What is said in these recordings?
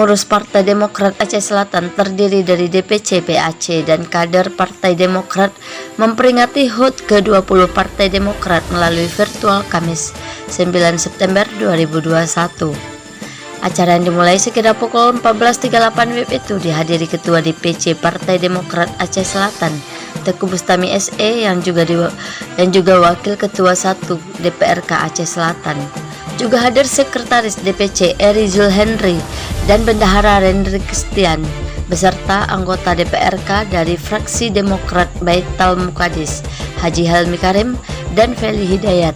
pengurus Partai Demokrat Aceh Selatan terdiri dari DPC PAC dan kader Partai Demokrat memperingati HUT ke-20 Partai Demokrat melalui virtual Kamis 9 September 2021. Acara yang dimulai sekitar pukul 14.38 WIB itu dihadiri Ketua DPC Partai Demokrat Aceh Selatan Teguh Bustami SE yang juga Wakil Ketua 1 DPRK Aceh Selatan. Juga hadir Sekretaris DPC Eri Zulhenry dan Bendahara Rendri Kristian beserta anggota DPRK dari fraksi Demokrat Baital Muqaddis Haji Helmi Karim dan Feli Hidayat.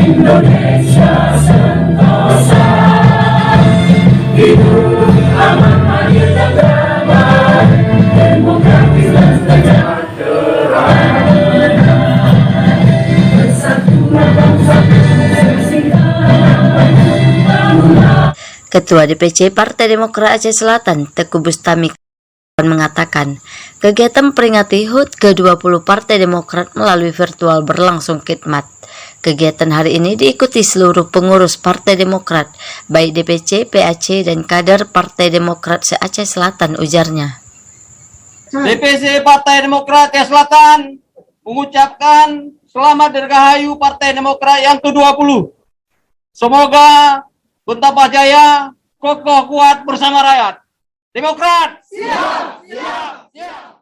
Indonesia sentosa, hidup aman, adil dan damai, demokratis dan sejahtera. Bersatulah bangsa Ketua DPC Partai Demokrat Aceh Selatan Teguh Bustami mengatakan, kegiatan memperingati HUT ke-20 Partai Demokrat melalui virtual berlangsung khidmat. Kegiatan hari ini diikuti seluruh pengurus Partai Demokrat, baik DPC, PAC, dan kader Partai Demokrat se-Aceh Selatan, ujarnya. DPC Partai Demokrat Aceh Selatan mengucapkan selamat dirgahayu Partai Demokrat yang ke-20. Semoga betapa jaya, kokoh kuat bersama rakyat. Demokrat! Siap! Siap! Siap!